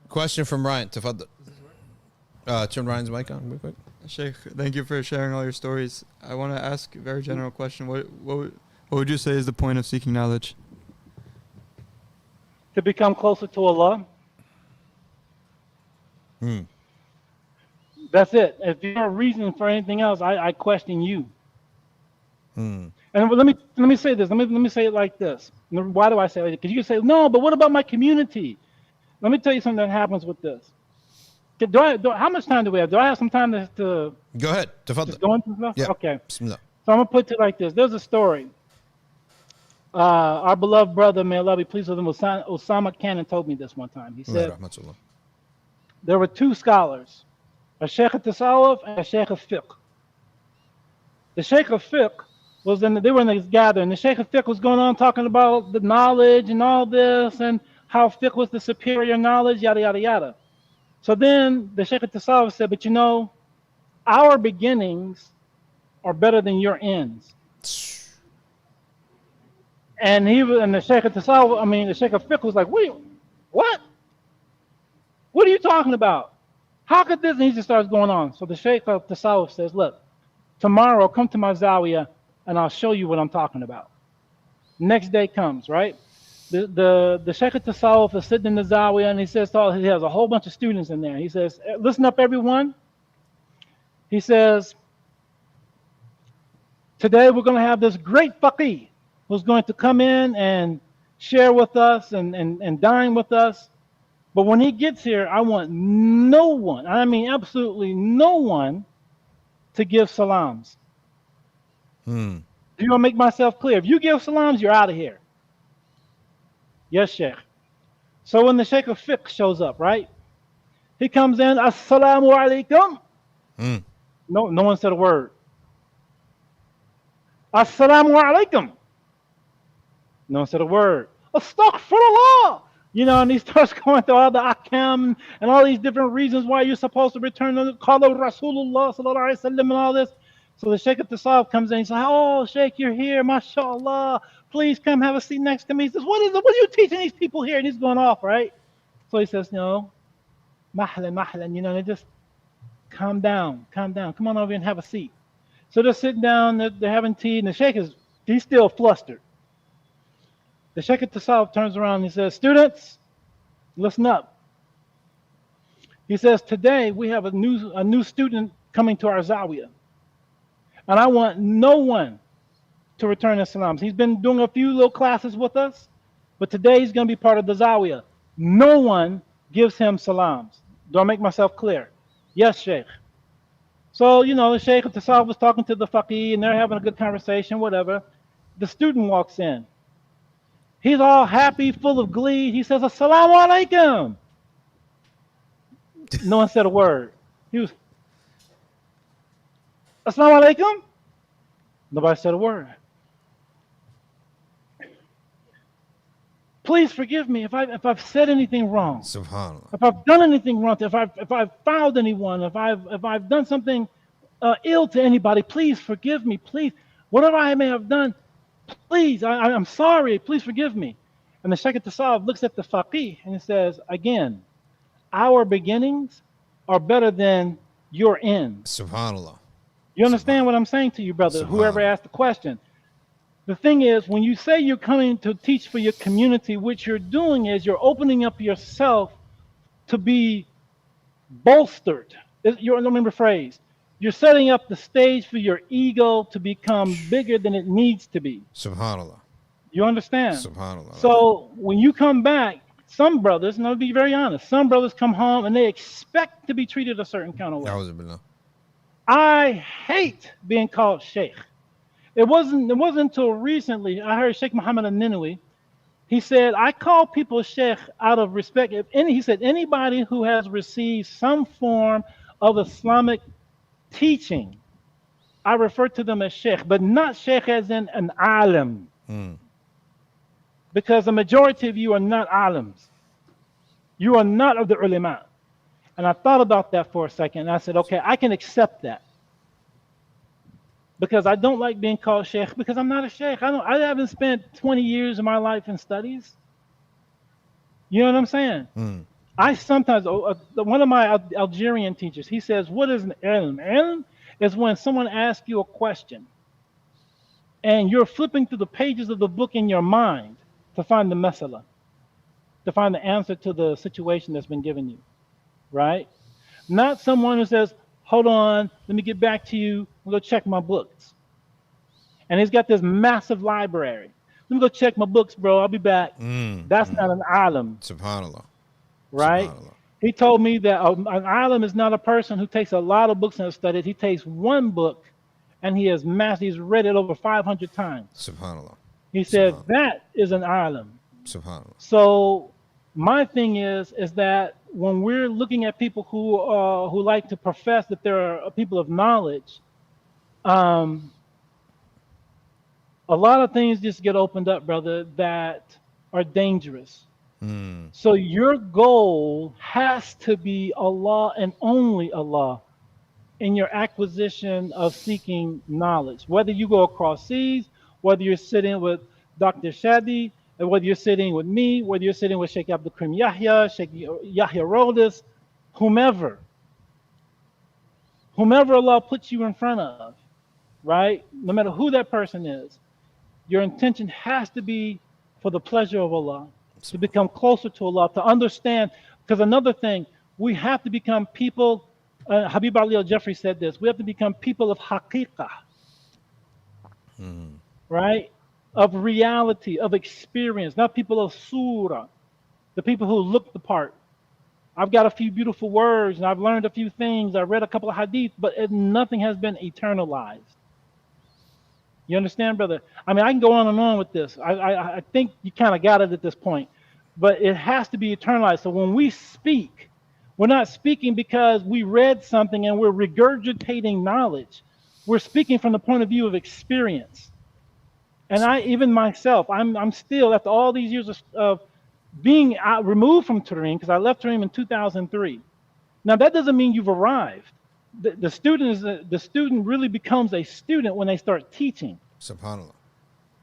Question from Ryan. Tafaddal. Turn Ryan's mic on real quick. Sheikh, thank you for sharing all your stories. I want to ask a very general question. What would you say is the point of seeking knowledge? To become closer to Allah. That's it. If you have a reason for anything else, I question you. And let me say this. Let me say it like this. Why do I say it? Because you can say, no, but what about my community? Let me tell you something that happens with this. How much time do we have? Do I have some time to go ahead? Just go into stuff? Yeah. Okay. Bismillah. So I'm gonna put it like this. There's a story. Our beloved brother, may Allah be pleased with him, Osama Cannon, told me this one time. He said there were two scholars, a Sheikh al-Tasawwuf and a Sheikh al-Fiqh. The Sheikh al-Fiqh they were in this gathering. The Sheikh al-Fiqh was going on talking about the knowledge and all this and how fiqh was the superior knowledge, yada, yada, yada. So then the Sheikh al-Tasawwuf said, but you know, our beginnings are better than your ends. And the Sheikh al-Tasawwuf, the Sheikh al-Fiqh was like, wait, what? What are you talking about? How could this? And he just starts going on. So the Sheikh al-Tasawwuf says, look, tomorrow come to my Zawiyah and I'll show you what I'm talking about. Next day comes, right? The Sheikh al-Tasawwuf is sitting in the Zawiyah and he says, he has a whole bunch of students in there. He says, listen up everyone. He says, today we're going to have this great Faqih who's going to come in and share with us and dine with us. But when he gets here, I want no one, I mean absolutely no one, to give salams. Do you want to make myself clear? If you give salams, you're out of here. Yes, Sheikh. So when the Sheikh of Fiqh shows up, right? He comes in, Assalamu alaikum. No one said a word. Assalamu alaikum. No one said a word. Astaghfirullah. You know, and he starts going through all the ahkam and all these different reasons why you're supposed to return the Qala Rasulullah sallallahu alaihi wasallam and all this. So the Sheikh al-Tasawwuf comes in. He's like, oh, Sheikh, you're here. MashaAllah. Please come have a seat next to me. He says, what are you teaching these people here? And he's going off, right? So he says, no, mahlan, you know, they just calm down. Come on over here and have a seat. So they're sitting down, they're having tea, and the Sheikh he's still flustered. The Sheikh al-Tasawwuf turns around and he says, students, listen up. He says, today we have a new student coming to our Zawiyah. And I want no one to return his salams. He's been doing a few little classes with us, but today he's going to be part of the Zawiyah. No one gives him salams. Do I make myself clear? Yes, Sheikh. So, you know, the Sheikh al-Tasawwuf was talking to the Faqih and they're having a good conversation, whatever. The student walks in. He's all happy, full of glee. He says, Assalamu alaikum. No one said a word. He was, Assalamu alaikum. Nobody said a word. Please forgive me if I've said anything wrong. Subhanallah. If I've done anything wrong, if I've fouled anyone, if I've done something ill to anybody, please forgive me. Please, whatever I may have done, please, I'm sorry. Please forgive me. And the Sheikh al-Tasawwuf looks at the Faqih and he says, again, our beginnings are better than your ends. Subhanallah. You understand what I'm saying to you, brother? Whoever asked the question. The thing is, when you say you're coming to teach for your community, what you're doing is you're opening up yourself to be bolstered. Let me rephrase. You're setting up the stage for your ego to become bigger than it needs to be. Subhanallah. You understand? Subhanallah. So when you come back, some brothers, and I'll be very honest, some brothers come home and they expect to be treated a certain kind of way. I hate being called Sheikh. It wasn't until recently I heard Sheikh Muhammad al-Ninawi. He said, I call people Sheikh out of respect. He said, anybody who has received some form of Islamic teaching, I refer to them as Sheikh, but not Sheikh as in an Aalim. Because the majority of you are not Alims. You are not of the ulama. And I thought about that for a second, and I said, okay, I can accept that. Because I don't like being called Sheikh, because I'm not a Sheikh. I haven't spent 20 years of my life in studies. You know what I'm saying? I sometimes, one of my Algerian teachers, he says, what is an ilm? Ilm is when someone asks you a question and you're flipping through the pages of the book in your mind to find the masala, to find the answer to the situation that's been given you, right? Not someone who says, hold on, let me get back to you, I'm going to check my books. And he's got this massive library. Let me go check my books, bro, I'll be back. That's not an alim, Subhanallah. right? Subhanallah. He told me that an alim is not a person who takes a lot of books and has studied. He takes one book and he's read it over 500 times. Subhanallah. He said Subhanallah. that is an alim. Subhanallah. So my thing is that when we're looking at people who like to profess that they're people of knowledge, a lot of things just get opened up, brother, that are dangerous. So your goal has to be Allah and only Allah in your acquisition of seeking knowledge. Whether you go across seas, whether you're sitting with Dr. Shadi, and whether you're sitting with me, whether you're sitting with Sheikh Abdul Karim Yahya, Sheikh Yahya Rodis, whomever Allah puts you in front of, right? No matter who that person is, your intention has to be for the pleasure of Allah, to become closer to Allah, to understand. Because another thing, we have to become people. Habib Ali al-Jafri said this: we have to become people of haqiqah, right? Of reality, of experience, not people of surah, the people who look the part. I've got a few beautiful words and I've learned a few things. I read a couple of hadith, but nothing has been eternalized. You understand, brother? I mean, I can go on and on with this. I think you kind of got it at this point, but it has to be eternalized. So when we speak, we're not speaking because we read something and we're regurgitating knowledge. We're speaking from the point of view of experience. And even myself, I'm still, after all these years of being removed from Turin, because I left Turin in 2003. Now that doesn't mean you've arrived. The student really becomes a student when they start teaching. Subhanallah.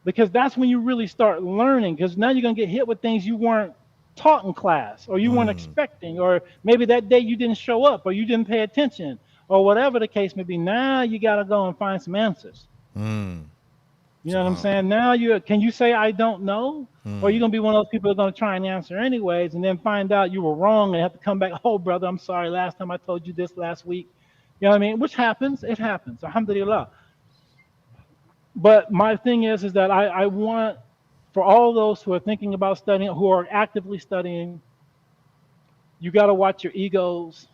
Because that's when you really start learning, because now you're going to get hit with things you weren't taught in class, or you weren't expecting, or maybe that day you didn't show up, or you didn't pay attention, or whatever the case may be. Now you got to go and find some answers. You know what I'm saying? Now can you say I don't know? Or are you going to be one of those people who are going to try and answer anyways, and then find out you were wrong and have to come back, oh, brother, I'm sorry, last time I told you this last week. You know what I mean? Which happens. It happens. Alhamdulillah. But my thing is that I want, for all those who are thinking about studying, who are actively studying, you got to watch your egos.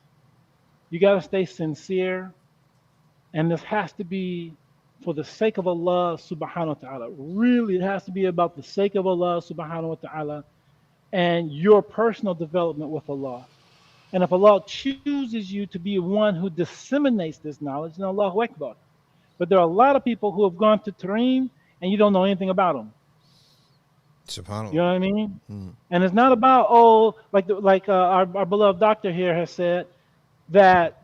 You got to stay sincere. And this has to be for the sake of Allah subhanahu wa ta'ala. Really, it has to be about the sake of Allah subhanahu wa ta'ala and your personal development with Allah. And if Allah chooses you to be one who disseminates this knowledge, then Allahu Akbar. But there are a lot of people who have gone to Tareem and you don't know anything about them. SubhanAllah. You know what I mean? And it's not about, like our beloved doctor here has said, that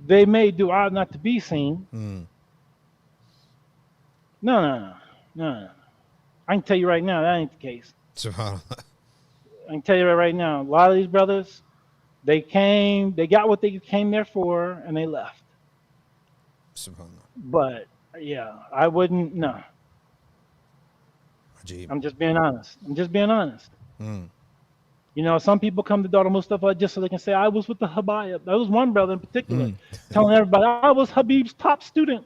they may dua not to be seen. No. I can tell you right now, that ain't the case. SubhanAllah. I can tell you right now, a lot of these brothers, they got what they came there for, and they left. SubhanAllah. But, yeah, I wouldn't, no. Ajib. I'm just being honest. You know, some people come to Daughter Mustafa just so they can say, I was with the Habayib. There was one brother in particular telling everybody, I was Habib's top student.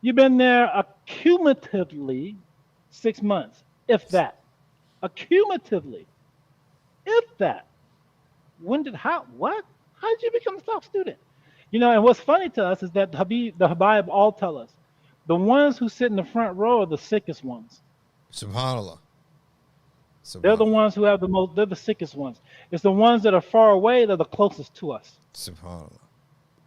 You've been there accumulatively 6 months, if that. Accumulatively, if that. What? How did you become a top student? You know, and what's funny to us is that the Habayib all tell us, the ones who sit in the front row are the sickest ones. SubhanAllah. They're the ones who have they're the sickest ones. It's the ones that are far away that are the closest to us. SubhanAllah.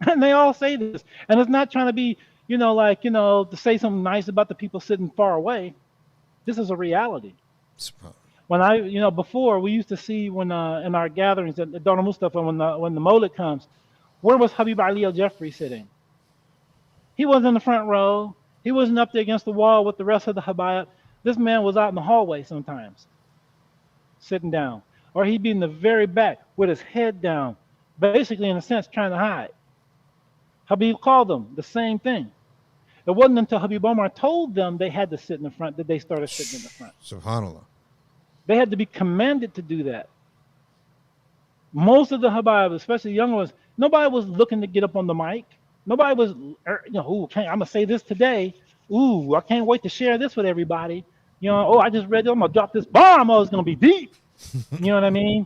And they all say this. And it's not trying to be, to say something nice about the people sitting far away. This is a reality. SubhanAllah. When before we used to see when in our gatherings at Daughter Mustafa, when the Mawlid comes, where was Habib Ali al-Jafri sitting? He wasn't in the front row. He wasn't up there against the wall with the rest of the Habayib. This man was out in the hallway sometimes. sitting down, or he'd be in the very back with his head down, basically in a sense trying to hide. Habib called them the same thing. It wasn't until Habib Omar told them they had to sit in the front that they started sitting in the front. Subhanallah. They had to be commanded to do that. Most of the Habib, especially the younger ones, nobody was looking to get up on the mic. Nobody was, ooh, I'm going to say this today. Ooh, I can't wait to share this with everybody. Oh, I just read it. I'm going to drop this bomb. Oh, it's going to be deep. You know what I mean?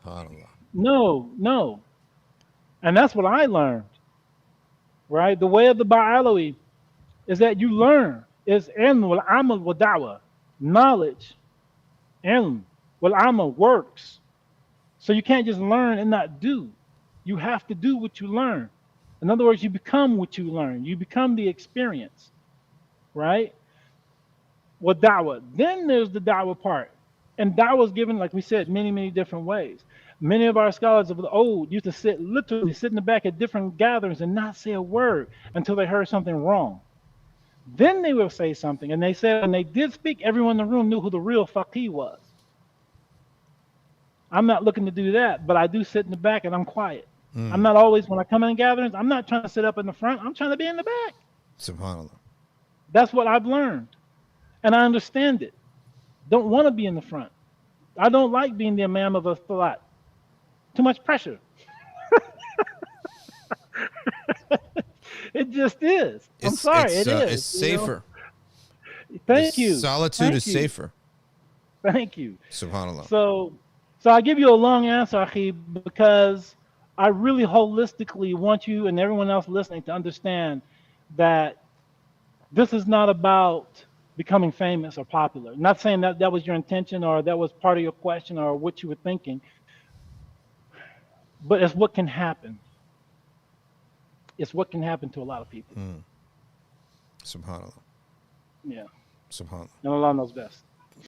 Subhanallah. No. And that's what I learned, right? The way of the Ba'alawi is that you learn. It's ilm wal amal wa da'wah, knowledge, ilm wal amal, works. So you can't just learn and not do. You have to do what you learn. In other words, you become what you learn. You become the experience, right? Well, da'wah. Then there's the da'wah part. And da'wah is given, like we said, many, many different ways. Many of our scholars of the old used to literally sit in the back at different gatherings and not say a word until they heard something wrong. Then they will say something. And they said when they did speak, everyone in the room knew who the real faqih was. I'm not looking to do that, but I do sit in the back and I'm quiet. I'm not always, when I come in gatherings, I'm not trying to sit up in the front. I'm trying to be in the back. Subhanallah. That's what I've learned. And I understand it. Don't want to be in the front. I don't like being the imam of a salat. Too much pressure. It just is. I'm sorry, it is. It's safer. Thank you. Solitude is safer. Thank you. Subhanallah. So I give you a long answer, Akhi, because I really holistically want you and everyone else listening to understand that this is not about becoming famous or popular. Not saying that that was your intention or that was part of your question or what you were thinking, but it's what can happen. It's what can happen to a lot of people. Subhanallah. Yeah. Subhanallah. And Allah knows best.